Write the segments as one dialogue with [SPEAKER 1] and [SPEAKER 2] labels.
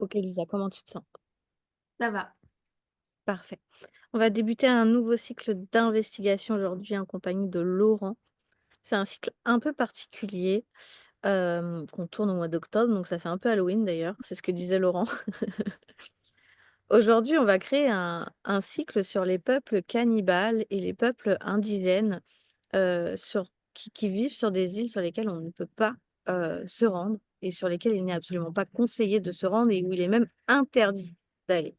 [SPEAKER 1] Ok, Lisa, comment tu te sens?
[SPEAKER 2] Ça va.
[SPEAKER 1] Parfait. On va débuter un nouveau cycle d'investigation aujourd'hui en compagnie de Laurent. C'est un cycle un peu particulier qu'on tourne au mois d'octobre, donc ça fait un peu Halloween d'ailleurs, c'est ce que disait Laurent. Aujourd'hui, on va créer un cycle sur les peuples cannibales et les peuples indigènes qui vivent sur des îles sur lesquelles on ne peut pas se rendre et sur lesquelles il n'est absolument pas conseillé de se rendre et où il est même interdit d'aller.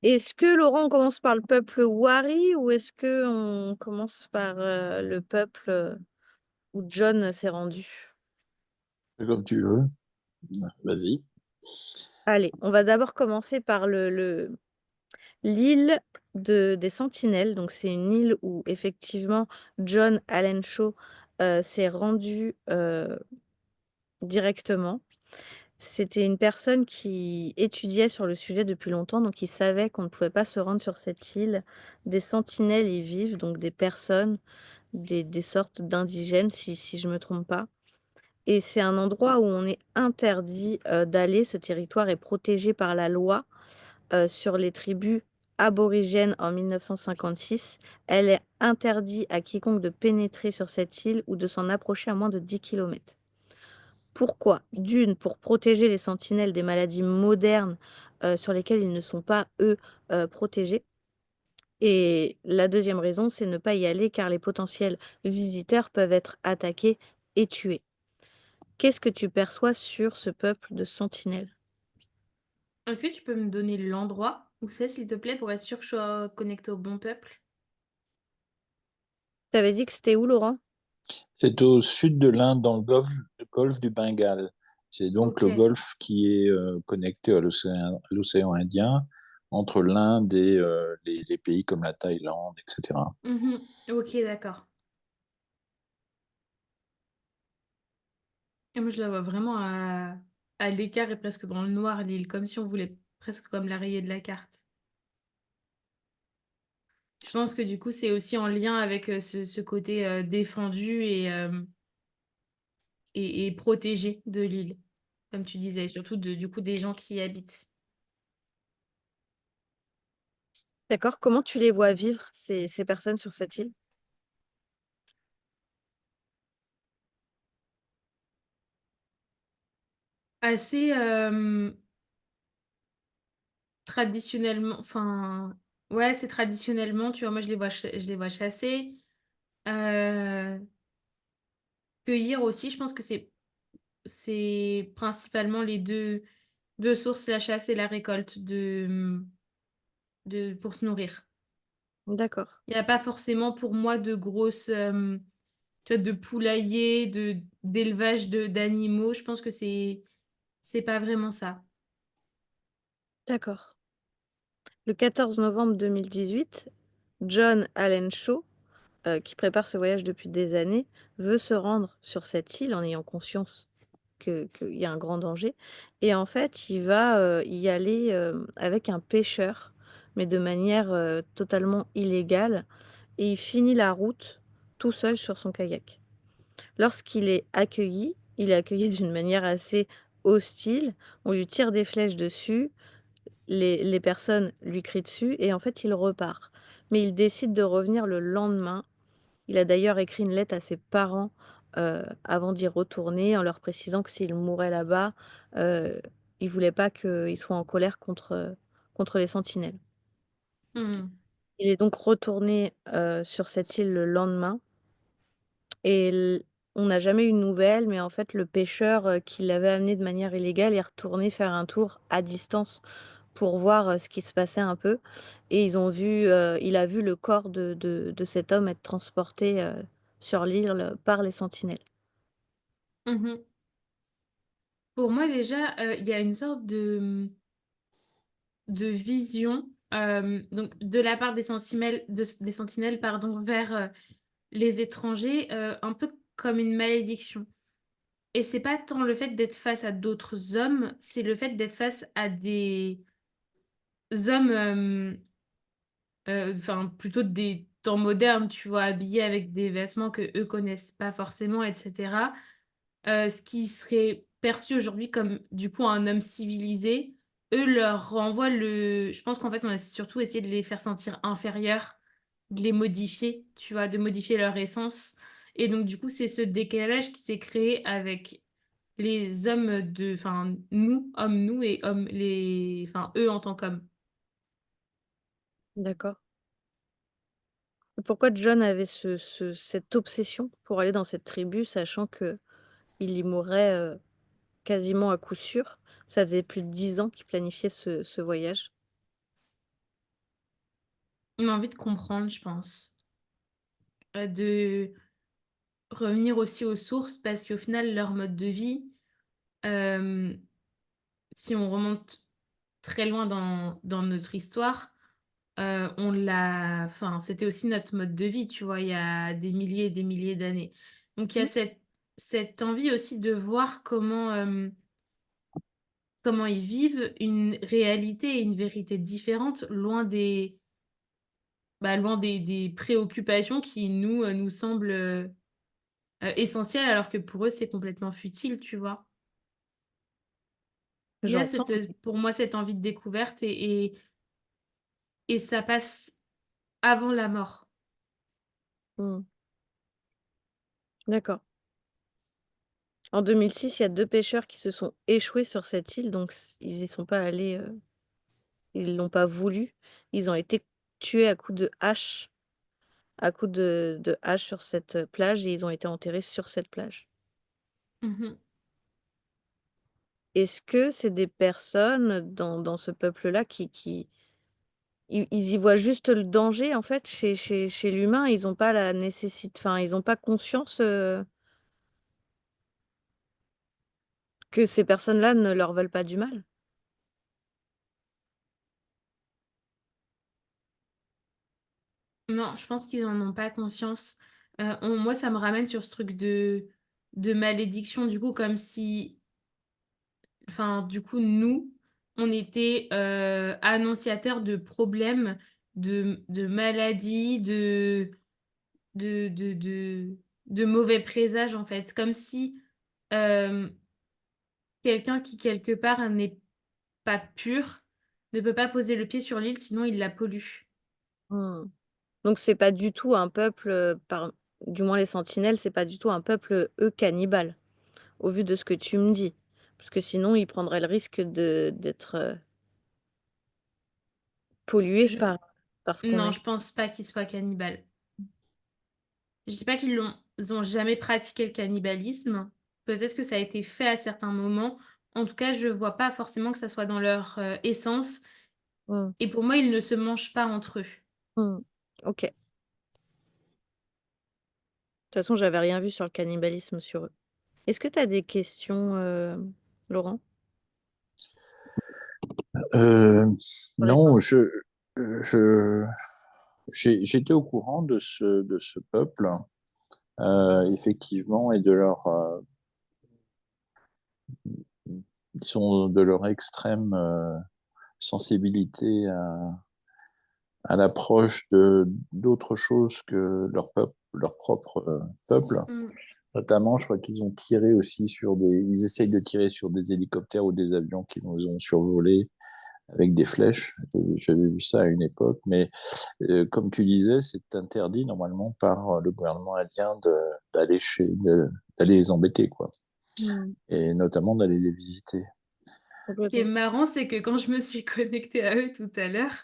[SPEAKER 1] Est-ce que Laurent, on commence par le peuple Wari ou est-ce que on commence par, le peuple, où John s'est rendu?
[SPEAKER 3] Comme tu veux. Vas-y.
[SPEAKER 1] Allez, on va d'abord commencer par le l'île des Sentinelles. Donc c'est une île où effectivement John Allen Shaw, s'est rendu, directement. C'était une personne qui étudiait sur le sujet depuis longtemps, donc il savait qu'on ne pouvait pas se rendre sur cette île. Des sentinelles y vivent, donc des personnes, des sortes d'indigènes si je me trompe pas et c'est un endroit où on est interdit, d'aller. Ce territoire est protégé par la loi, sur les tribus aborigènes en 1956. Elle est interdit à quiconque de pénétrer sur cette île ou de s'en approcher à moins de 10 kilomètres. Pourquoi? D'une, pour protéger les sentinelles des maladies modernes, sur lesquelles ils ne sont pas, eux, protégés et la deuxième raison, c'est ne pas y aller car les potentiels visiteurs peuvent être attaqués et tués. Qu'est-ce que tu perçois sur ce peuple de sentinelles?
[SPEAKER 2] Est-ce que tu peux me donner l'endroit où c'est, s'il te plaît, pour être sûr que je sois connectée au bon peuple?
[SPEAKER 1] Tu avais dit que c'était où, Laurent?
[SPEAKER 3] C'est au sud de l'Inde, dans le golfe du Bengale. C'est donc le
[SPEAKER 2] OK.
[SPEAKER 3] golfe qui est connecté à l'océan Indien, entre l'Inde et les pays comme la Thaïlande, etc.
[SPEAKER 2] Mmh. OK, d'accord. Et moi, je la vois vraiment à l'écart et presque dans le noir, l'île, comme si on voulait presque comme la rayer de la carte. Je pense que du coup, c'est aussi en lien avec, ce côté, défendu et protégé de l'île, comme tu disais, surtout du coup des gens qui y habitent.
[SPEAKER 1] D'accord, comment tu les vois vivre, ces personnes sur cette île?
[SPEAKER 2] Assez, traditionnellement, enfin, ouais, c'est traditionnellement, tu vois? Moi, je les vois chasser, heu, cueillir aussi. Je pense que c'est principalement les deux sources, la chasse et la récolte de pour se nourrir.
[SPEAKER 1] D'accord,
[SPEAKER 2] Il y a pas forcément pour moi de grosses, tu vois, de poulailler, d'élevage d'animaux. Je pense que c'est pas vraiment ça.
[SPEAKER 1] d'accord. Le 14 novembre 2018, John Allen Shaw, qui prépare ce voyage depuis des années, veut se rendre sur cette île en ayant conscience qu'il y a un grand danger et en fait, il va, y aller, avec un pêcheur, mais de manière, totalement illégale et il finit la route tout seul sur son kayak. Lorsqu'il est accueilli, il est accueilli d'une manière assez hostile. On lui tire des flèches dessus, les personnes lui crient dessus et en fait, il repart. Mais il décide de revenir le lendemain. Il a d'ailleurs écrit une lettre à ses parents, avant d'y retourner en leur précisant que s'il mourait là-bas, heu, il voulait pas qu'ils soient en colère contre les sentinelles.
[SPEAKER 2] Mmh.
[SPEAKER 1] Il est donc retourné, sur cette île le lendemain et on n'a jamais eu de nouvelles, mais en fait, le pêcheur, qui l'avait amené de manière illégale est retourné faire un tour à distance pour voir, ce qui se passait un peu et il a vu le corps de cet homme être transporté, sur l'île, par les sentinelles.
[SPEAKER 2] Mmh. Pour moi déjà, il y a une sorte de vision, donc de la part des sentinelles, pardon, vers, les étrangers, un peu comme une malédiction. Et c'est pas tant le fait d'être face à d'autres hommes, c'est le fait d'être face à des hommes, enfin plutôt des temps modernes, tu vois? Habillés avec des vêtements que eux connaissent pas forcément et cetera. Ce qui serait perçu aujourd'hui comme, du coup, un homme civilisé, eux leur renvoient je pense qu'en fait, on a surtout essayé de les faire sentir inférieurs, de les modifier, tu vois? De modifier leur essence et donc du coup, c'est ce décalage qui s'est créé avec les hommes enfin, nous, hommes nous et hommes enfin, eux en tant qu'hommes.
[SPEAKER 1] D'accord. Pourquoi John avait cette obsession pour aller dans cette tribu, sachant qu'il y mourrait, quasiment à coup sûr? Ça faisait plus de 10 ans qu'il planifiait ce voyage.
[SPEAKER 2] On a envie de comprendre, je pense, de revenir aussi aux sources parce qu'au final, leur mode de vie, hem, si on remonte très loin dans notre histoire, c'était aussi notre mode de vie, tu vois? Il y a des milliers et des milliers d'années. Donc il y a
[SPEAKER 1] Mmh.
[SPEAKER 2] cette envie aussi de voir comment ils vivent une réalité et une vérité différentes, loin des préoccupations qui nous semblent, essentielles alors que pour eux, c'est complètement futile, tu vois? Il y a
[SPEAKER 1] J'entends.
[SPEAKER 2] pour moi, cette envie de découverte et ça passe avant la mort.
[SPEAKER 1] Mmh. D'accord. En 2006, il y a 2 pêcheurs qui se sont échoués sur cette île, donc ils y sont pas allés, ils l'ont pas voulu. Ils ont été tués à coups de hache, à coups de hache sur cette, plage, et ils ont été enterrés sur cette plage.
[SPEAKER 2] Mmh mh.
[SPEAKER 1] Est-ce que c'est des personnes dans ce peuple-là qui ils y voient juste le danger, en fait, chez l'humain? Ils ont pas la nécessité, enfin, ils ont pas conscience, que ces personnes-là ne leur veulent pas du mal?
[SPEAKER 2] Non, je pense qu'ils en ont pas conscience. Moi, ça me ramène sur ce truc de malédiction, du coup, comme si enfin, du coup, nous, on était, annonciateurs de problèmes, de maladies, de mauvais présages, en fait. Comme si, hem, quelqu'un qui, quelque part, n'est pas pur, ne peut pas poser le pied sur l'île, sinon il la pollue.
[SPEAKER 1] Mmh. Donc c'est pas du tout un peuple, du moins les sentinelles, c'est pas du tout un peuple, eux, cannibales, au vu de ce que tu me dis? Parce que sinon ils prendraient le risque d'être, pollués
[SPEAKER 2] Je
[SPEAKER 1] par ce qu'on
[SPEAKER 2] Non,
[SPEAKER 1] est.
[SPEAKER 2] je pense pas qu'ils soient cannibales. Je dis pas ils ont jamais pratiqué le cannibalisme. Peut-être que ça a été fait à certains moments. En tout cas, je vois pas forcément que ça soit dans leur, essence
[SPEAKER 1] Mmh,
[SPEAKER 2] et pour moi, ils ne se mangent pas entre eux.
[SPEAKER 1] mmh. OK. De toute façon, j'avais rien vu sur le cannibalisme sur eux. Est-ce que tu as des questions, Laurent?
[SPEAKER 3] Euh,
[SPEAKER 1] Sur les
[SPEAKER 3] non,
[SPEAKER 1] sentinelles?
[SPEAKER 3] je, j'étais au courant de ce peuple, effectivement, et de leur, disons, de leur extrême sensibilité à l'approche de d'autres choses que leur peuple, leur propre peuple.
[SPEAKER 2] Mmh.
[SPEAKER 3] Notamment, je crois qu'ils ont tiré aussi sur ils essayent de tirer sur des hélicoptères ou des avions qui nous ont survolés avec des flèches. J'avais vu ça à une époque, mais comme tu disais, c'est interdit normalement par le gouvernement indien d'aller les embêter, quoi,
[SPEAKER 1] Mmh,
[SPEAKER 3] et notamment d'aller les visiter.
[SPEAKER 2] Ce qui est
[SPEAKER 1] complètement.
[SPEAKER 2] marrant, c'est que quand je me suis connectée à eux tout à l'heure,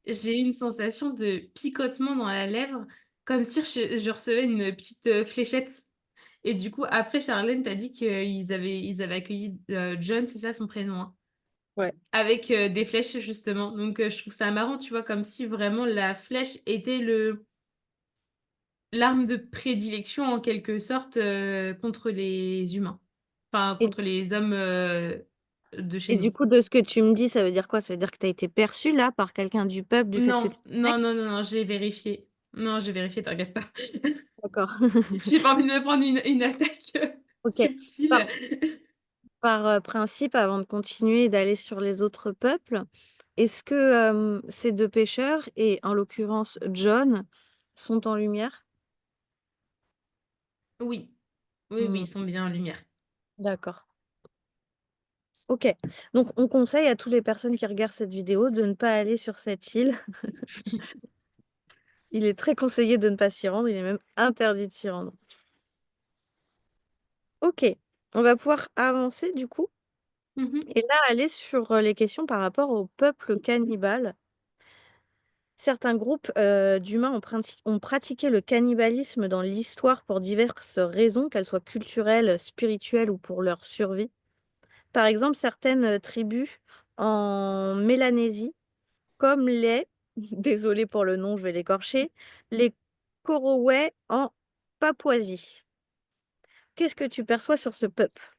[SPEAKER 2] j'ai eu une sensation de picotement dans la lèvre, comme si je recevais une petite, fléchette et du coup, après Charlène tu dit qu'ils avaient accueilli, John, c'est ça son prénom, hein?
[SPEAKER 1] Ouais.
[SPEAKER 2] Avec, des flèches justement, donc je trouve ça marrant, tu vois? Comme si vraiment la flèche était l'arme de prédilection en quelque sorte, contre les humains. Enfin,
[SPEAKER 1] Et
[SPEAKER 2] contre les hommes, de chez
[SPEAKER 1] et du
[SPEAKER 2] nous.
[SPEAKER 1] coup, de ce que tu me dis, ça veut dire quoi? Ça veut dire que tu as été perçue là par quelqu'un du peuple du fait que tu
[SPEAKER 2] Non,
[SPEAKER 1] te
[SPEAKER 2] non,
[SPEAKER 1] connectes?
[SPEAKER 2] non, non, non, j'ai vérifié. Non, j'ai vérifié, t'inquiète pas.
[SPEAKER 1] D'accord.
[SPEAKER 2] J'ai pas envie de me prendre une attaque,
[SPEAKER 1] OK.
[SPEAKER 2] subtile.
[SPEAKER 1] Par principe, avant de continuer et d'aller sur les autres peuples, est-ce que, ces 2 pêcheurs et en l'occurrence John sont en lumière?
[SPEAKER 2] Oui, oui, oui,
[SPEAKER 1] Mmh,
[SPEAKER 2] ils sont bien en lumière.
[SPEAKER 1] d'accord. OK. Donc on conseille à toutes les personnes qui regardent cette vidéo de ne pas aller sur cette île. Il est très conseillé de ne pas s'y rendre, il est même interdit de s'y rendre. OK, on va pouvoir avancer du coup
[SPEAKER 2] Mmh.
[SPEAKER 1] et là aller sur, les questions par rapport au peuple cannibale. Certains groupes, d'humains ont pratiqué le cannibalisme dans l'histoire pour diverses raisons, qu'elles soient culturelles, spirituelles ou pour leur survie. Par exemple, certaines, tribus en Mélanésie, comme les désolée pour le nom, je vais l'écorcher, les Korowai en Papouasie. Qu'est-ce que tu perçois sur ce peuple?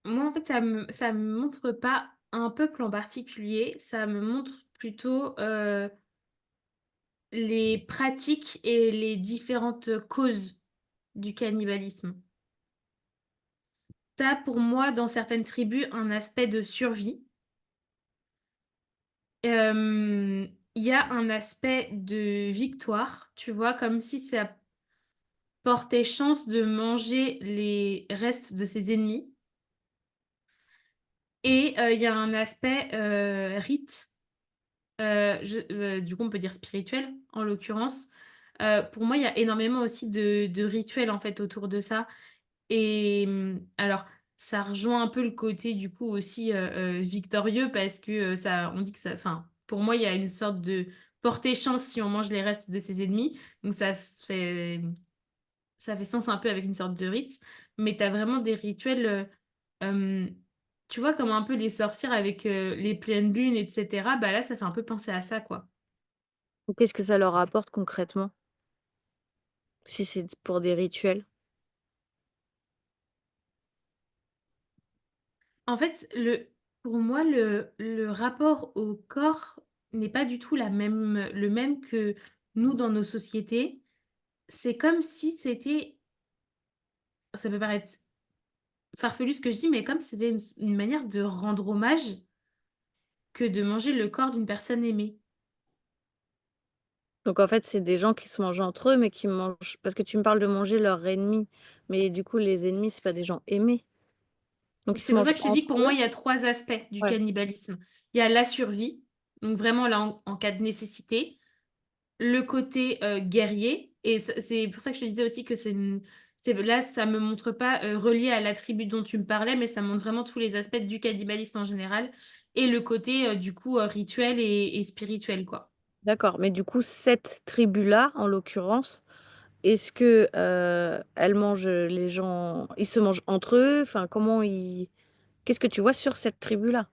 [SPEAKER 2] Moi, en fait, ça me montre pas un peuple en particulier, ça me montre plutôt, les pratiques et les différentes causes du cannibalisme. Tu as pour moi, dans certaines tribus, un aspect de survie. Il y a un aspect de victoire, tu vois? Comme si ça portait chance de manger les restes de ses ennemis et il y a un aspect, rite, du coup, on peut dire spirituel, en l'occurrence. Pour moi, il y a énormément aussi de rituels, en fait, autour de ça. Et alors ça rejoint un peu le côté du coup aussi, victorieux parce que, ça on dit que ça enfin, pour moi, il y a une sorte de porter chance si on mange les restes de ses ennemis, donc ça fait sens un peu avec une sorte de rite, mais tu as vraiment des rituels, hem, tu vois, comme un peu les sorcières avec, les pleines lunes et cetera, bah, là, ça fait un peu penser à ça, quoi.
[SPEAKER 1] Qu'est-ce que ça leur apporte concrètement? Si c'est pour des rituels?
[SPEAKER 2] En fait, pour moi, le rapport au corps n'est pas du tout le même que nous dans nos sociétés. C'est comme si c'était ça peut paraître farfelu ce que je dis, mais comme si c'était une manière de rendre hommage que de manger le corps d'une personne aimée.
[SPEAKER 1] Donc en fait, c'est des gens qui se mangent entre eux, mais qui mangent parce que tu me parles de manger leur ennemi, mais du coup, les ennemis, c'est pas des gens aimés? Donc ils se
[SPEAKER 2] C'est pour ça
[SPEAKER 1] mangent
[SPEAKER 2] que je te dis que
[SPEAKER 1] entre
[SPEAKER 2] pour moi,
[SPEAKER 1] eux?
[SPEAKER 2] il y a 3 aspects du
[SPEAKER 1] Ouais,
[SPEAKER 2] cannibalisme. Il y a la survie, donc vraiment là en cas de nécessité. Le côté, guerrier et c'est pour ça que je te disais aussi que c'est là, ça me montre pas, relié à la tribu dont tu me parlais, mais ça montre vraiment tous les aspects du cannibalisme en général et le côté, du coup, rituel et spirituel, quoi.
[SPEAKER 1] d'accord, mais du coup, cette tribu-là, en l'occurrence, est-ce que, elle mange, les gens ils se mangent entre eux? Enfin, comment ils qu'est-ce que tu vois sur cette tribu-là?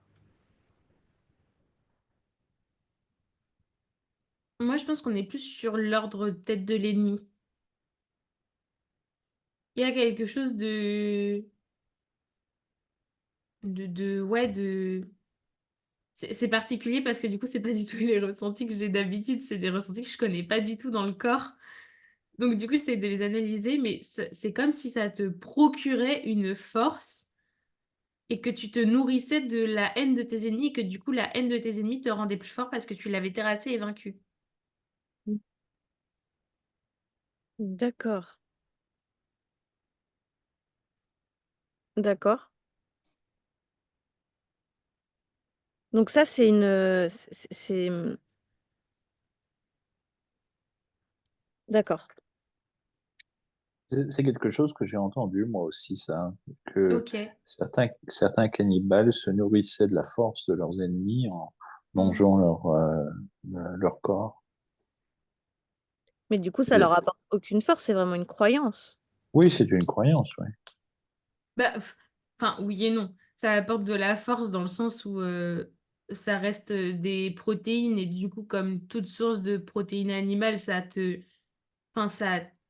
[SPEAKER 2] Moi, je pense qu'on est plus sur l'ordre peut-être de l'ennemi. Il y a quelque chose ouais, c'est particulier parce que du coup, c'est pas du tout les ressentis que j'ai d'habitude, c'est des ressentis que je connais pas du tout dans le corps. Donc du coup, j'essaie de les analyser, mais c'est comme si ça te procurait une force et que tu te nourrissais de la haine de tes ennemis et que du coup, la haine de tes ennemis te rendait plus fort parce que tu l'avais terrassé et vaincu.
[SPEAKER 1] Mmh. D'accord, d'accord. Donc ça, c'est une, d'accord.
[SPEAKER 3] C'est quelque chose que j'ai entendu moi aussi, ça, que
[SPEAKER 2] OK.
[SPEAKER 3] certains cannibales se nourrissaient de la force de leurs ennemis en
[SPEAKER 2] Mmh.
[SPEAKER 3] mangeant leur corps.
[SPEAKER 1] Mais du coup, ça
[SPEAKER 3] Et-
[SPEAKER 1] leur apporte aucune force, c'est vraiment une croyance.
[SPEAKER 3] oui, c'est une croyance, ouais.
[SPEAKER 2] Bah, enfin, oui et non. Ça apporte de la force dans le sens où, ça reste, des protéines et du coup, comme toute source de protéines animales, ça te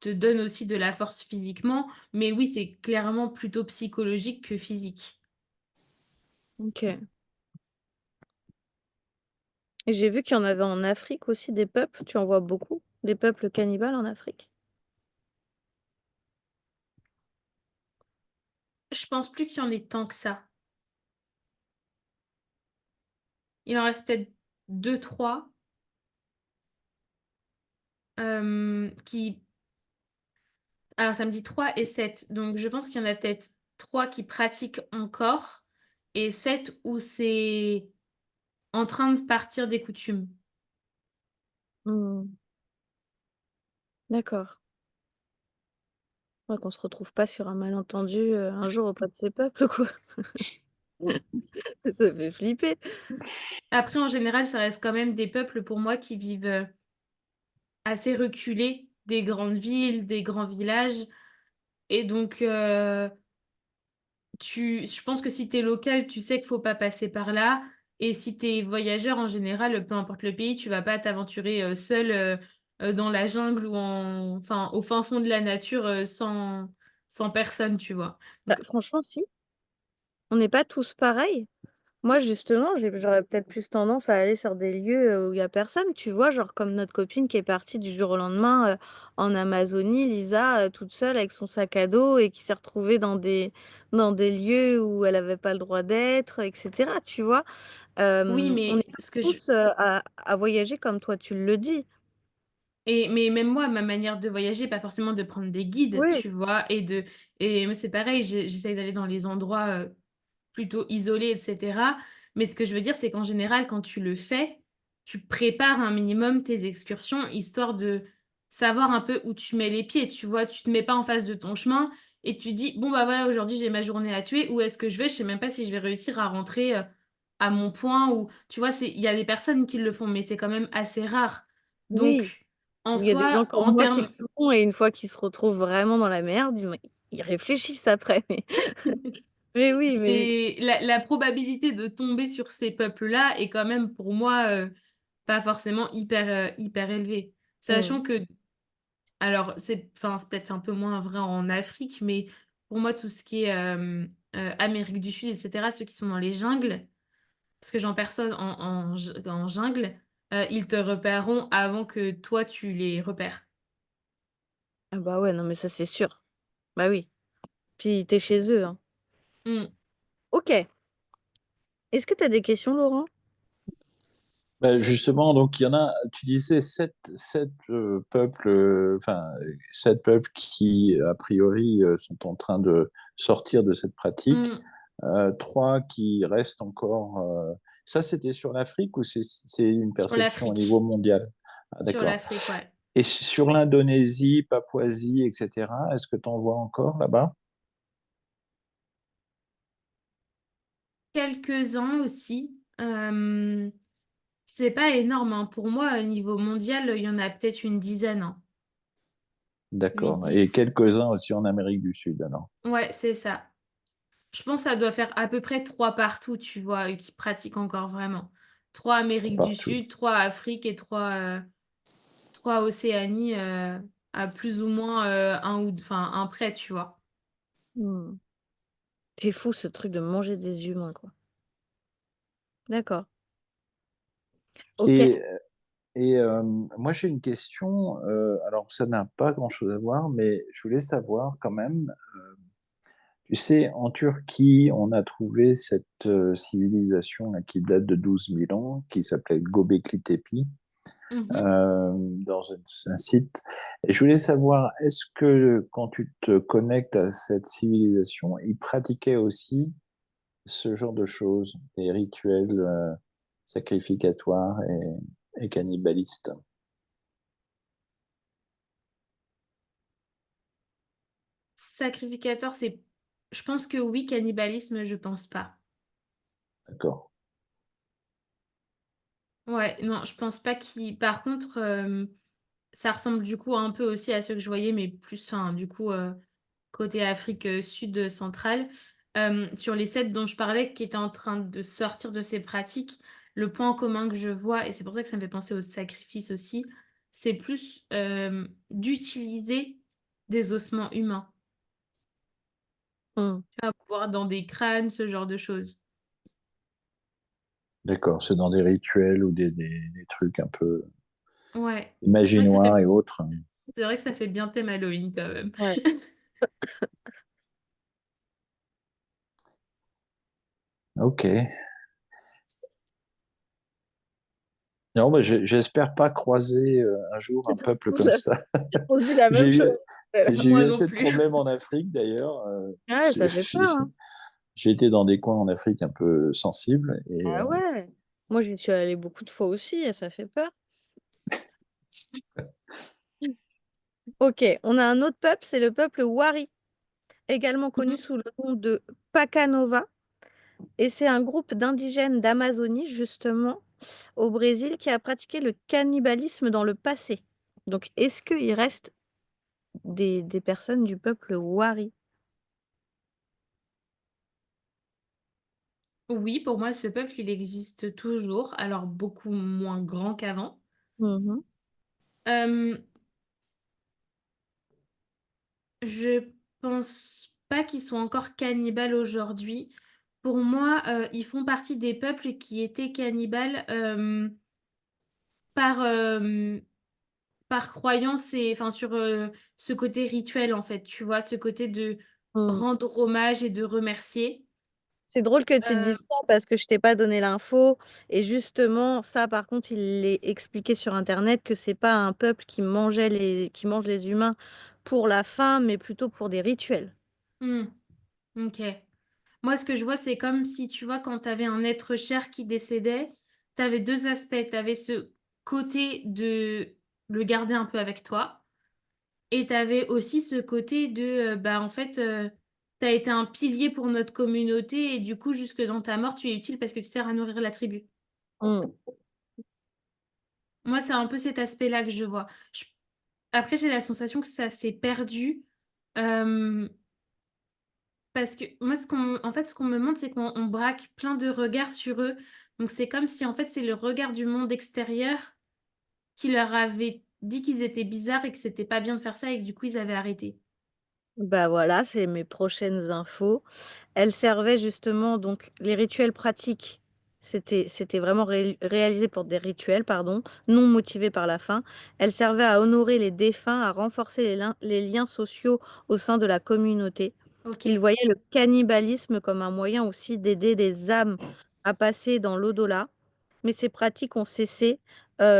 [SPEAKER 2] donne aussi de la force physiquement, mais oui, c'est clairement plutôt psychologique que physique.
[SPEAKER 1] OK. Et j'ai vu qu'il y en avait en Afrique aussi des peuples, tu en vois beaucoup? Des peuples cannibales en Afrique?
[SPEAKER 2] Je pense plus qu'il y en ait tant que ça. Il en reste peut-être 2-3 qui Alors ça me dit 3 et 7, donc je pense qu'il y en a peut-être 3 qui pratiquent encore et 7 où c'est en train de partir des coutumes.
[SPEAKER 1] Mmh. D'accord. Ouais, qu'on se retrouve pas sur un malentendu, un jour auprès de ces peuples, quoi. Ça fait flipper.
[SPEAKER 2] Après en général, ça reste quand même des peuples pour moi qui vivent, assez reculés des grandes villes, des grands villages et donc je pense que si tu es local, tu sais qu'il faut pas passer par là et si tu es voyageur en général, peu importe le pays, tu vas pas t'aventurer, seul, dans la jungle ou enfin au fin fond de la nature, sans personne, tu vois?
[SPEAKER 1] Bah,
[SPEAKER 2] Donc
[SPEAKER 1] franchement, si. On n'est pas tous pareils. Moi, justement, j'aurais peut-être plus tendance à aller sur des lieux, où il y a personne, tu vois? Genre comme notre copine qui est partie du jour au lendemain, en Amazonie, Lisa, toute seule avec son sac à dos et qui s'est retrouvée dans des lieux où elle avait pas le droit d'être et cetera, tu vois?
[SPEAKER 2] oui,
[SPEAKER 1] On n'est
[SPEAKER 2] mais
[SPEAKER 1] pas
[SPEAKER 2] ce que je
[SPEAKER 1] tous, à voyager comme toi tu le dis.
[SPEAKER 2] mais même moi, ma manière de voyager, pas forcément de prendre des guides,
[SPEAKER 1] Oui,
[SPEAKER 2] tu vois? Et moi, c'est pareil, j'essaye d'aller dans les endroits, plutôt isolé et cetera. Mais ce que je veux dire, c'est qu'en général, quand tu le fais, tu prépares un minimum tes excursions, histoire de savoir un peu où tu mets les pieds, tu vois? Tu te mets pas en face de ton chemin et tu dis: «Bon, bah, voilà, aujourd'hui, j'ai ma journée à tuer. Où est-ce que je vais? Je sais même pas si je vais réussir à rentrer, à mon point» ou tu vois? Il y a des personnes qui le font, mais c'est quand même assez rare.
[SPEAKER 1] oui.
[SPEAKER 2] Donc en
[SPEAKER 1] Il y a des
[SPEAKER 2] soi,
[SPEAKER 1] gens comme
[SPEAKER 2] en
[SPEAKER 1] moi qui le
[SPEAKER 2] termes
[SPEAKER 1] font et une fois qu'ils se retrouvent vraiment dans la merde, ils réfléchissent après, mais oui, mais
[SPEAKER 2] mais la probabilité de tomber sur ces peuples-là est quand même pour moi, pas forcément hyper élevée.
[SPEAKER 1] mmh.
[SPEAKER 2] Sachant que alors c'est peut-être un peu moins vrai en Afrique, mais pour moi tout ce qui est, Amérique du Sud et cetera, ceux qui sont dans les jungles, parce que j'en personne en jungle, ils te repéreront avant que toi tu les repères.
[SPEAKER 1] Ah bah, ouais, non, mais ça, c'est sûr. Bah, oui, puis tu es chez eux, hein.
[SPEAKER 2] Mmh.
[SPEAKER 1] OK. Est-ce que tu as des questions, Laurent?
[SPEAKER 3] Bah, justement, donc il y en a, tu disais sept peuples, enfin 7 peuples qui a priori sont en train de sortir de cette pratique,
[SPEAKER 2] Mmh.
[SPEAKER 3] 3 qui restent encore. Ça, c'était sur l'Afrique ou c'est une
[SPEAKER 2] Sur
[SPEAKER 3] perception au niveau
[SPEAKER 2] l'Afrique.
[SPEAKER 3] mondial? Ah,
[SPEAKER 2] Sur
[SPEAKER 3] d'accord.
[SPEAKER 2] l'Afrique, ouais.
[SPEAKER 3] Et sur l'Indonésie, Papouasie, etc., est-ce que tu en vois encore là-bas?
[SPEAKER 2] Quelques-uns aussi, c'est pas énorme, hein. Pour moi, au niveau mondial, il y en a peut-être une dizaine, hein.
[SPEAKER 3] D'accord. Et
[SPEAKER 2] 8-10.
[SPEAKER 3] quelques-uns aussi en Amérique du Sud, alors,
[SPEAKER 2] Ouais, c'est ça. Je pense que ça doit faire à peu près 3 partout, tu vois, qui pratiquent encore vraiment. 3 Amérique du
[SPEAKER 3] partout.
[SPEAKER 2] Sud, 3 Afrique et 3 Océanie, à plus ou moins, un près, tu vois?
[SPEAKER 1] Mmh. C'est fou ce truc de manger des humains, quoi. D'accord. OK.
[SPEAKER 3] Et moi, j'ai une question. Alors, ça n'a pas grand-chose à voir, mais je voulais savoir quand même. Tu sais, en Turquie, on a trouvé cette civilisation là, qui date de 12 000 ans, qui s'appelait Göbekli Tepe,
[SPEAKER 2] Mmh.
[SPEAKER 3] dans un site. Et je voulais savoir, est-ce que quand tu te connectes à cette civilisation, ils pratiquaient aussi ce genre de choses, des rituels sacrificatoires et cannibalistes?
[SPEAKER 2] Sacrificateur, je pense que oui, cannibalisme, je pense pas.
[SPEAKER 3] D'accord.
[SPEAKER 2] Ouais, non, je pense pas qu'il par contre, ça ressemble du coup un peu aussi à ceux que je voyais, mais plus enfin, du coup, côté Afrique, sud, centrale. Sur les 7 dont je parlais qui étaient en train de sortir de ces pratiques, le point commun que je vois et c'est pour ça que ça me fait penser au sacrifice aussi, c'est plus, d'utiliser des ossements humains.
[SPEAKER 1] Mmh.
[SPEAKER 2] Tu vois? Voire dans des crânes, ce genre de choses.
[SPEAKER 3] D'accord, c'est dans des rituels ou des trucs un peu
[SPEAKER 2] Ouais,
[SPEAKER 3] imaginoires et autres.
[SPEAKER 2] c'est vrai que ça fait bien thème Halloween quand même.
[SPEAKER 1] Ouais.
[SPEAKER 3] Ok. Non, mais j'espère pas croiser un jour un peuple comme ça.
[SPEAKER 1] On se dit la
[SPEAKER 3] J'ai
[SPEAKER 1] même
[SPEAKER 3] eu,
[SPEAKER 1] chose.
[SPEAKER 3] j'ai
[SPEAKER 2] Moi
[SPEAKER 3] eu
[SPEAKER 2] non
[SPEAKER 3] assez de
[SPEAKER 2] plus.
[SPEAKER 3] problèmes en Afrique d'ailleurs.
[SPEAKER 1] Ouais, ça fait peur, hein.
[SPEAKER 3] J'ai été dans des coins en Afrique un peu sensibles et
[SPEAKER 1] Ah ouais. Moi, j'y suis allée beaucoup de fois aussi et ça fait peur. OK, on a un autre peuple, c'est le peuple Wari, également connu
[SPEAKER 2] Mhm.
[SPEAKER 1] sous le nom de Pacanova. Et c'est un groupe d'indigènes d'Amazonie, justement, au Brésil, qui a pratiqué le cannibalisme dans le passé. Donc, est-ce qu'il reste des personnes du peuple Wari?
[SPEAKER 2] Oui, pour moi, ce peuple, il existe toujours, alors beaucoup moins grand qu'avant.
[SPEAKER 1] Mmh.
[SPEAKER 2] Euh, je pense pas qu'ils soient encore cannibales aujourd'hui. Pour moi, ils font partie des peuples qui étaient cannibales par, par croyance et enfin sur ce côté rituel en fait, tu vois, ce côté de
[SPEAKER 1] Mmh.
[SPEAKER 2] rendre hommage et de remercier.
[SPEAKER 1] C'est drôle que tu
[SPEAKER 2] Euh,
[SPEAKER 1] dises ça parce que je t'ai pas donné l'info et justement ça par contre il l'est expliqué sur internet que c'est pas un peuple qui mange les humains pour la faim mais plutôt pour des rituels.
[SPEAKER 2] hmm, ok. Moi, ce que je vois, c'est comme si, tu vois, quand tu avais un être cher qui décédait, tu avais deux aspects. Tu avais ce côté de le garder un peu avec toi. Et tu avais aussi ce côté de, bah, en fait, tu as été un pilier pour notre communauté et du coup, jusque dans ta mort, tu es utile parce que tu sers à nourrir la tribu.
[SPEAKER 1] Mmh.
[SPEAKER 2] Moi, c'est un peu cet aspect-là que je vois. Après, j'ai la sensation que ça s'est perdu. euh, Parce que moi, en fait, ce qu'on me montre, c'est qu'on braque plein de regards sur eux. Donc, c'est comme si, en fait, c'est le regard du monde extérieur qui leur avait dit qu'ils étaient bizarres et que c'était pas bien de faire ça et que du coup, ils avaient arrêté.
[SPEAKER 1] Bah voilà, c'est mes prochaines infos. Elle servait justement donc les rituels pratiques, c'était vraiment réalisé pour des rituels, pardon, non motivés par la faim. Elle servait à honorer les défunts, à renforcer les liens sociaux au sein de la communauté.
[SPEAKER 2] Ok,
[SPEAKER 1] Ils voyaient le cannibalisme comme un moyen aussi d'aider des âmes à passer dans l'au-delà. Mais ces pratiques ont cessé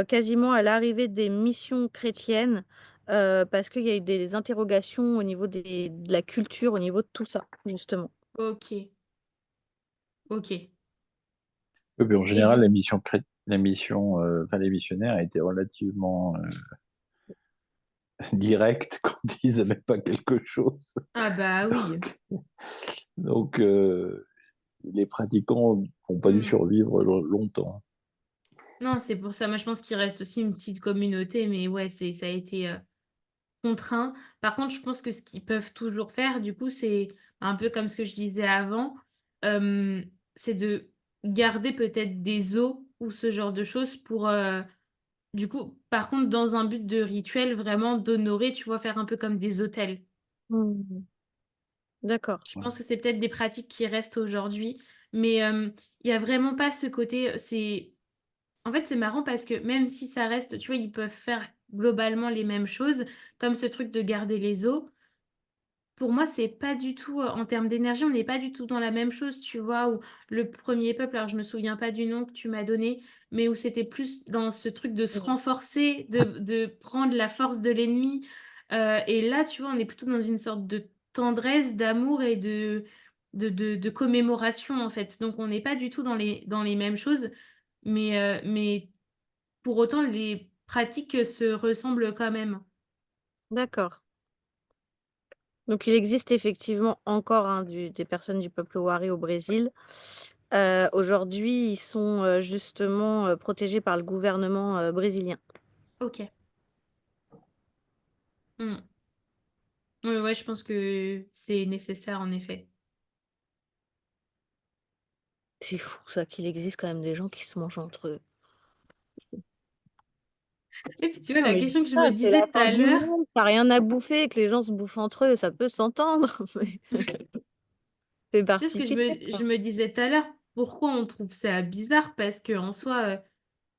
[SPEAKER 1] quasiment à l'arrivée des missions chrétiennes parce qu'il y a eu des interrogations au niveau de la culture, au niveau de tout ça, justement.
[SPEAKER 2] ok, ok.
[SPEAKER 3] oui, mais en
[SPEAKER 2] Et
[SPEAKER 3] général,
[SPEAKER 2] du
[SPEAKER 3] enfin, les missionnaires étaient relativement directs quand ils n'aimaient pas quelque chose.
[SPEAKER 2] ah bah oui.
[SPEAKER 3] Donc, les pratiquants n'ont pas dû
[SPEAKER 2] Hmm.
[SPEAKER 3] survivre longtemps.
[SPEAKER 2] Non, c'est pour ça. Moi, je pense qu'il reste aussi une petite communauté, mais ouais, ça a été contraint. Par contre, je pense que ce qu'ils peuvent toujours faire, du coup, c'est un peu comme ce que je disais avant, euh, c'est de garder peut-être des os ou ce genre de choses pour, du coup, par contre, dans un but de rituel, vraiment d'honorer, tu vois, faire un peu comme des hôtels.
[SPEAKER 1] Mmh. D'accord.
[SPEAKER 2] Je pense que c'est peut-être des pratiques qui restent aujourd'hui, mais il y a vraiment pas ce côté, c'est en fait, c'est marrant parce que même si ça reste, tu vois, ils peuvent faire globalement les mêmes choses, comme ce truc de garder les os. Pour moi, c'est pas du tout, en termes d'énergie, on n'est pas du tout dans la même chose, tu vois? Où le premier peuple, alors je me souviens pas du nom que tu m'as donné, mais où c'était plus dans ce truc de se
[SPEAKER 1] Mmh.
[SPEAKER 2] renforcer, de prendre la force de l'ennemi, et là, tu vois, on est plutôt dans une sorte de tendresse, d'amour et de commémoration, en fait. Donc on n'est pas du tout dans les mêmes choses, mais pour autant, les pratiques, se ressemblent quand même.
[SPEAKER 1] D'accord. Donc il existe effectivement encore, hein, des personnes du peuple Wari au Brésil. Aujourd'hui, ils sont, justement, protégés par le gouvernement, brésilien.
[SPEAKER 2] OK. Mmh. Ouais, ouais, je pense que c'est nécessaire en effet.
[SPEAKER 1] C'est fou ça, qu'il existe quand même des gens qui se mangent entre eux.
[SPEAKER 2] Et puis tu vois,
[SPEAKER 1] Non
[SPEAKER 2] la
[SPEAKER 1] mais
[SPEAKER 2] question que je
[SPEAKER 1] ça,
[SPEAKER 2] me
[SPEAKER 1] c'est
[SPEAKER 2] disais
[SPEAKER 1] la
[SPEAKER 2] tout
[SPEAKER 1] fin
[SPEAKER 2] à
[SPEAKER 1] du
[SPEAKER 2] l'heure,
[SPEAKER 1] monde, tu rien à bouffer et que les gens se bouffent entre eux, ça peut s'entendre, mais c'est
[SPEAKER 2] tu sais ce que
[SPEAKER 1] particulier,
[SPEAKER 2] je
[SPEAKER 1] quoi.
[SPEAKER 2] me disais tout à l'heure, pourquoi on trouve ça bizarre? Parce que en soi,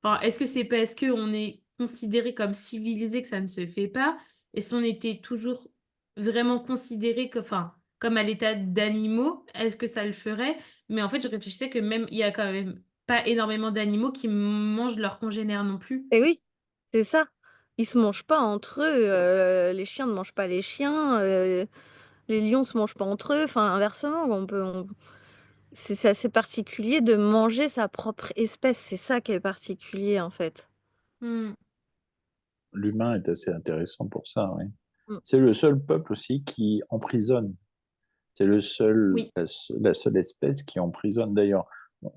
[SPEAKER 2] enfin, est-ce que c'est parce qu'on est considéré comme civilisé que ça ne se fait pas? Et si on était toujours vraiment considéré que, enfin, comme à l'état d'animaux, est-ce que ça le ferait? Mais en fait, je réfléchissais que même, il y a quand même pas énormément d'animaux qui mangent leurs congénères non plus.
[SPEAKER 1] Et oui, c'est ça. Ils se mangent pas entre eux, les chiens ne mangent pas les chiens, les lions se mangent pas entre eux, enfin inversement, c'est assez particulier de manger sa propre espèce, c'est ça qui est particulier, en fait.
[SPEAKER 2] Mmh.
[SPEAKER 3] L'humain est assez intéressant pour ça, oui.
[SPEAKER 1] Mmh.
[SPEAKER 3] C'est le seul peuple aussi qui emprisonne. C'est
[SPEAKER 2] Oui,
[SPEAKER 3] la seule espèce qui emprisonne. D'ailleurs,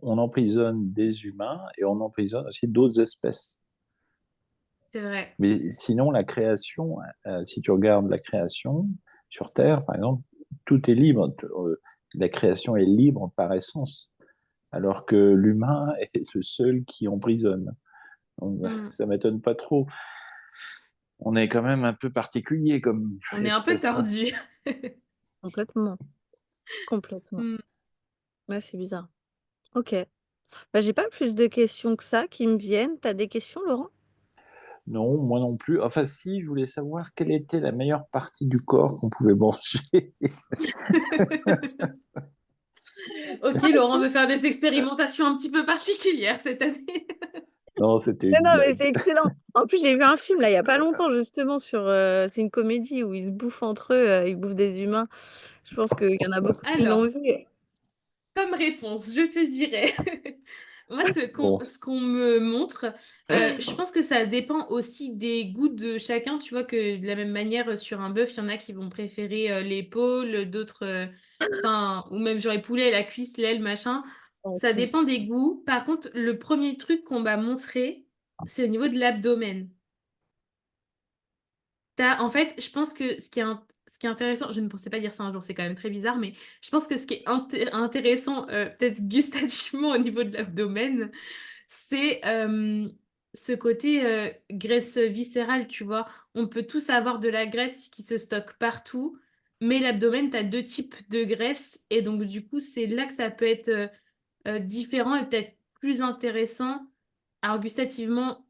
[SPEAKER 3] on emprisonne des humains et on emprisonne aussi d'autres espèces.
[SPEAKER 2] c'est vrai.
[SPEAKER 3] Mais sinon, la création, si tu regardes la création sur Terre, par exemple, tout est libre. La création est libre par essence, alors que l'humain est le seul qui emprisonne. Donc,
[SPEAKER 2] Mmh.
[SPEAKER 3] ça m'étonne pas trop. On est quand même un peu particulier comme
[SPEAKER 2] On est un peu
[SPEAKER 3] espèce.
[SPEAKER 2] tordu.
[SPEAKER 1] Complètement, complètement.
[SPEAKER 2] Mmh.
[SPEAKER 1] Ouais, c'est bizarre. OK. Bah, j'ai pas plus de questions que ça qui me viennent. Tu as des questions, Laurent?
[SPEAKER 3] Non, moi non plus. Enfin, si, je voulais savoir quelle était la meilleure partie du corps qu'on pouvait manger.
[SPEAKER 2] OK, Laurent veut faire des expérimentations un petit peu particulières cette année.
[SPEAKER 3] Non, c'était
[SPEAKER 1] Non,
[SPEAKER 3] une
[SPEAKER 1] non, mais
[SPEAKER 3] blague.
[SPEAKER 1] c'est excellent. En plus, j'ai vu un film là, il y a pas longtemps justement sur, c'est une comédie où ils se bouffent entre eux, ils bouffent des humains. Je pense qu'il y en a beaucoup qui l'ont
[SPEAKER 2] Alors,
[SPEAKER 1] vu.
[SPEAKER 2] comme réponse, je te dirais, moi,
[SPEAKER 3] Bon,
[SPEAKER 2] ce qu'on me montre, je pense que ça dépend aussi des goûts de chacun. Tu vois que de la même manière, sur un bœuf, il y en a qui vont préférer l'épaule, d'autres, enfin, ou même sur les poulets, la cuisse, l'aile, machin. Ça
[SPEAKER 1] Mmh.
[SPEAKER 2] dépend des goûts. Par contre, le premier truc qu'on m'a montré, c'est au niveau de l'abdomen. En fait, je pense que ce qui est intéressant, je ne pensais pas dire ça un jour, c'est quand même très bizarre, mais je pense que ce qui est intéressant, peut-être gustativement au niveau de l'abdomen, c'est ce côté graisse viscérale, tu vois. On peut tous avoir de la graisse qui se stocke partout, mais l'abdomen, tu as deux types de graisse, et donc du coup, c'est là que ça peut être différent et peut-être plus intéressant. Alors gustativement,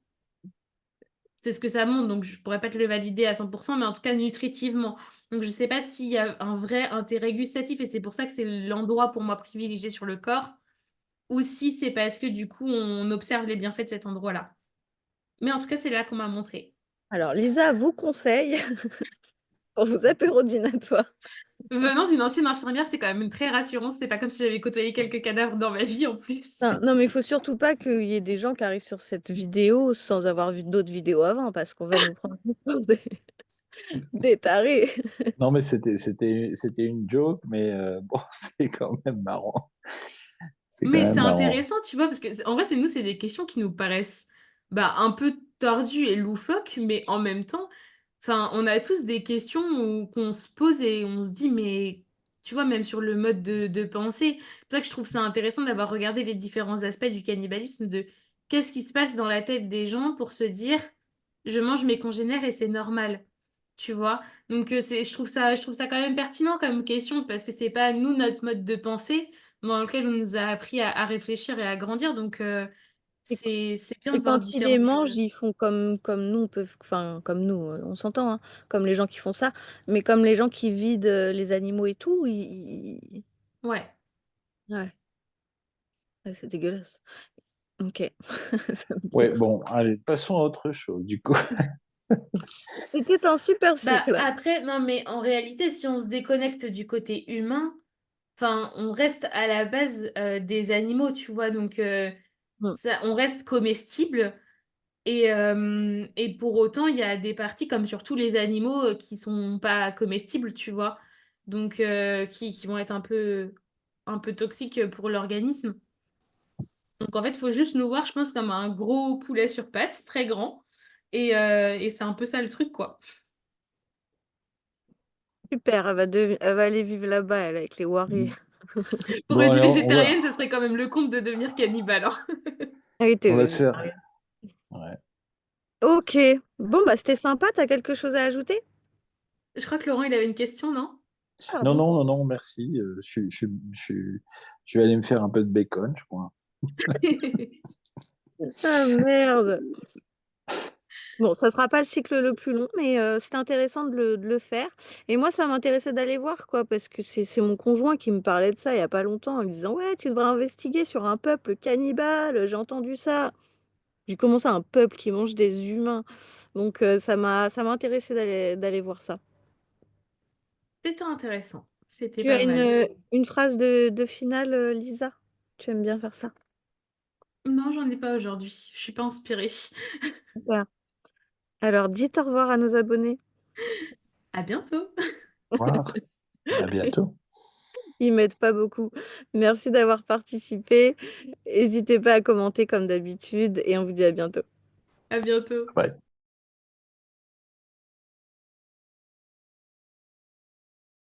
[SPEAKER 2] c'est ce que ça montre, donc je pourrais pas te le valider à 100, mais en tout cas nutritivement. Donc je sais pas s'il y a un vrai intérêt gustatif et c'est pour ça que c'est l'endroit pour moi privilégié sur le corps, ou si c'est parce que du coup on observe les bienfaits de cet endroit-là. Mais en tout cas, c'est là qu'on m'a montré.
[SPEAKER 1] Alors Lisa vous conseille pour vos apéros dînatoires.
[SPEAKER 2] Venant d'une ancienne infirmière, c'est quand même très rassurant, c'est pas comme si j'avais côtoyé quelques cadavres dans ma vie en plus.
[SPEAKER 1] Non, non, mais il faut surtout pas qu'il y ait des gens qui arrivent sur cette vidéo sans avoir vu d'autres vidéos avant, parce qu'on va nous prendre tous pour des tarés.
[SPEAKER 3] non, mais c'était une joke, mais bon, c'est quand même marrant. C'est quand
[SPEAKER 2] Mais c'est
[SPEAKER 3] même marrant.
[SPEAKER 2] intéressant, tu vois, parce que en vrai, c'est des questions qui nous paraissent bah, un peu tordues et loufoques, mais en même temps, enfin, on a tous des questions qu'on se pose et on se dit, mais tu vois, même sur le mode de pensée, c'est pour ça que je trouve ça intéressant d'avoir regardé les différents aspects du cannibalisme, de qu'est-ce qui se passe dans la tête des gens pour se dire, je mange mes congénères et c'est normal, tu vois. Donc, je trouve ça quand même pertinent comme question, parce que c'est pas nous, notre mode de pensée dans lequel on nous a appris à réfléchir et à grandir. Donc,
[SPEAKER 1] Et
[SPEAKER 2] c'est bien
[SPEAKER 1] et
[SPEAKER 2] de voir
[SPEAKER 1] quand ils les
[SPEAKER 2] différentes...
[SPEAKER 1] mangent, ils font comme nous, on peut enfin, comme nous, on s'entend, hein, comme les gens qui font ça, mais comme les gens qui vident, les animaux et tout, ils
[SPEAKER 2] Ouais.
[SPEAKER 1] ouais, ouais, c'est dégueulasse. OK. Ça me
[SPEAKER 3] Ouais, bon, allez, passons à autre chose, du coup.
[SPEAKER 1] C'était un super
[SPEAKER 2] Bah,
[SPEAKER 1] cycle.
[SPEAKER 2] après, non, mais en réalité, si on se déconnecte du côté humain, enfin, on reste à la base des animaux, tu vois. Donc,
[SPEAKER 1] Mmh.
[SPEAKER 2] ça, on reste comestible. Et pour autant, il y a des parties, comme sur tous les animaux, qui sont pas comestibles, tu vois. Donc, qui vont être un peu toxiques pour l'organisme. Donc en fait, il faut juste nous voir, je pense, comme un gros poulet sur pattes, très grand. Et c'est un peu ça le truc, quoi.
[SPEAKER 1] Super, elle va aller vivre là-bas, elle, avec les Wari.
[SPEAKER 2] Pour
[SPEAKER 3] Bon,
[SPEAKER 2] une
[SPEAKER 3] alors,
[SPEAKER 2] végétarienne, ce serait quand même le comble de devenir cannibale, hein.
[SPEAKER 1] Elle était
[SPEAKER 3] on va se faire.
[SPEAKER 1] végétarienne.
[SPEAKER 3] Ouais.
[SPEAKER 1] OK. Bon, bah, c'était sympa. Tu as quelque chose à ajouter?
[SPEAKER 2] Je crois que Laurent, il avait une question, non?
[SPEAKER 3] Non,
[SPEAKER 1] Pardon.
[SPEAKER 3] non, non, non, merci. Je vais aller me faire un peu de bacon, je crois.
[SPEAKER 1] Ah merde! Bon, ça sera pas le cycle le plus long, mais c'était intéressant de le faire et moi, ça m'intéressait d'aller voir, quoi, parce que c'est mon conjoint qui me parlait de ça il y a pas longtemps en me disant: «Ouais, tu devrais investiguer sur un peuple cannibale, j'ai entendu ça». J'ai dit: «Comment ça, un peuple qui mange des humains?» Donc ça m'a intéressée d'aller voir ça.
[SPEAKER 2] C'était intéressant, c'était
[SPEAKER 1] Tu as
[SPEAKER 2] pas mal.
[SPEAKER 1] une phrase de finale, Lisa? Tu aimes bien faire ça?
[SPEAKER 2] Non, j'en ai pas aujourd'hui, je suis pas inspirée.
[SPEAKER 1] Super. Alors dites au revoir à nos abonnés.
[SPEAKER 2] À bientôt.
[SPEAKER 3] Au revoir, à bientôt.
[SPEAKER 1] Ils m'aident pas beaucoup. Merci d'avoir participé. Hésitez pas à commenter comme d'habitude et on vous dit à bientôt.
[SPEAKER 2] À bientôt.
[SPEAKER 3] Bye.